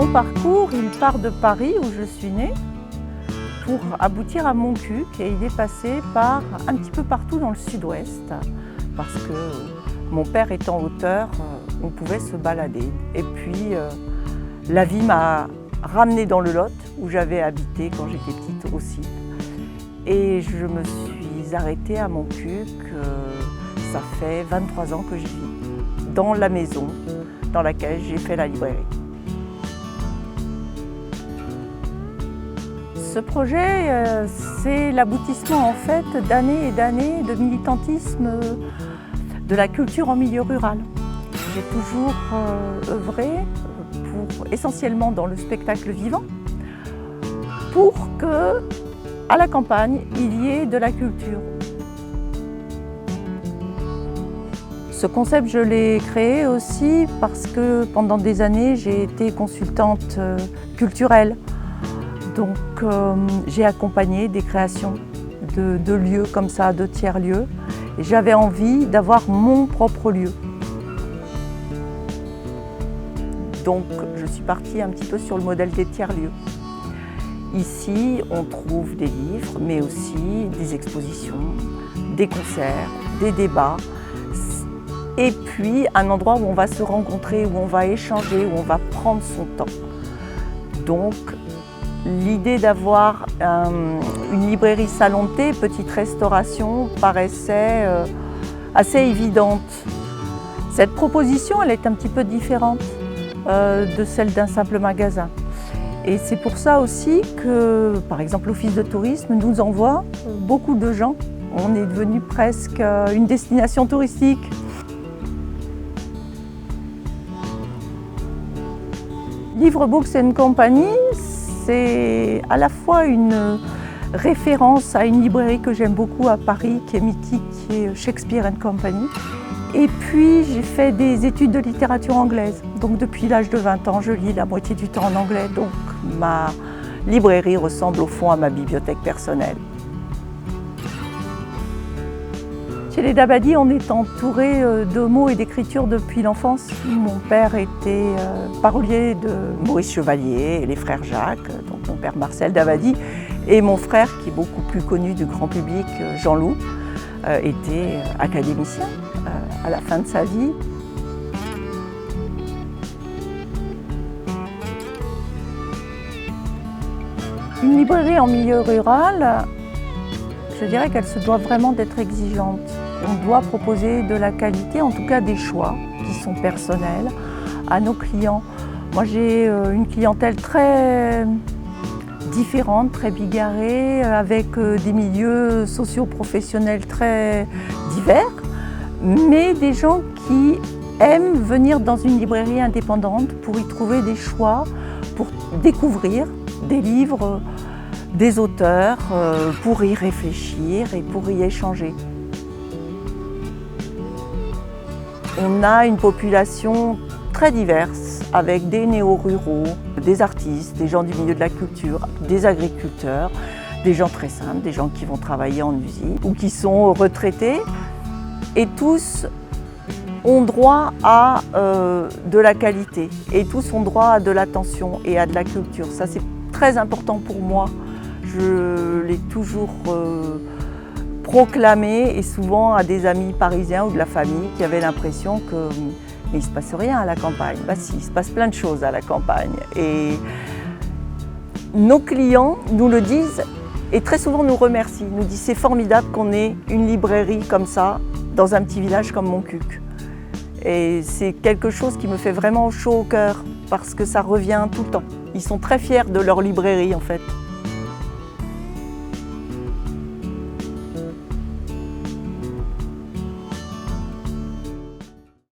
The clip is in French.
mon parcours, il part de Paris, où je suis née, pour aboutir à Montcuq, et il est passé par un petit peu partout dans le sud-ouest, parce que mon père étant auteur, on pouvait se balader. Et puis la vie m'a ramenée dans le Lot, où j'avais habité quand j'étais petite aussi. Et je me suis arrêtée à Montcuq, ça fait 23 ans que j'y vis, dans la maison dans laquelle j'ai fait la librairie. Ce projet, c'est l'aboutissement en fait d'années et d'années de militantisme de la culture en milieu rural. J'ai toujours œuvré essentiellement dans le spectacle vivant pour que, à la campagne, il y ait de la culture. Ce concept, je l'ai créé aussi parce que pendant des années, j'ai été consultante culturelle. Donc j'ai accompagné des créations de lieux comme ça, de tiers-lieux. Et j'avais envie d'avoir mon propre lieu. Donc je suis partie un petit peu sur le modèle des tiers-lieux. Ici, on trouve des livres, mais aussi des expositions, des concerts, des débats. Et puis un endroit où on va se rencontrer, où on va échanger, où on va prendre son temps. Donc l'idée d'avoir une librairie salon de thé, petite restauration, paraissait assez évidente. Cette proposition, elle est un petit peu différente de celle d'un simple magasin. Et c'est pour ça aussi que, par exemple, l'Office de tourisme nous envoie beaucoup de gens. On est devenu presque une destination touristique. Livre Books & Company, c'est à la fois une référence à une librairie que j'aime beaucoup à Paris, qui est mythique, qui est Shakespeare & Company. Et puis j'ai fait des études de littérature anglaise. Donc depuis l'âge de 20 ans, je lis la moitié du temps en anglais. Donc ma librairie ressemble au fond à ma bibliothèque personnelle. Chez les Dabadi, on est entouré de mots et d'écriture depuis l'enfance. Mon père était parolier de Maurice Chevalier et les frères Jacques, donc mon père Marcel Dabadi, et mon frère, qui est beaucoup plus connu du grand public, Jean-Loup, était académicien à la fin de sa vie. Une librairie en milieu rural, je dirais qu'elle se doit vraiment d'être exigeante. On doit proposer de la qualité, en tout cas des choix qui sont personnels à nos clients. Moi j'ai une clientèle très différente, très bigarrée, avec des milieux socio-professionnels très divers, mais des gens qui aiment venir dans une librairie indépendante pour y trouver des choix, pour découvrir des livres, des auteurs, pour y réfléchir et pour y échanger. On a une population très diverse, avec des néo-ruraux, des artistes, des gens du milieu de la culture, des agriculteurs, des gens très simples, des gens qui vont travailler en usine ou qui sont retraités. Et tous ont droit à de la qualité et tous ont droit à de l'attention et à de la culture. Ça, c'est très important pour moi. Je l'ai toujours proclamé et souvent à des amis parisiens ou de la famille qui avaient l'impression que mais il ne se passe rien à la campagne. Bah si, il se passe plein de choses à la campagne. Et nos clients nous le disent et très souvent nous remercient. Ils nous disent c'est formidable qu'on ait une librairie comme ça dans un petit village comme Montcuq. Et c'est quelque chose qui me fait vraiment chaud au cœur parce que ça revient tout le temps. Ils sont très fiers de leur librairie en fait.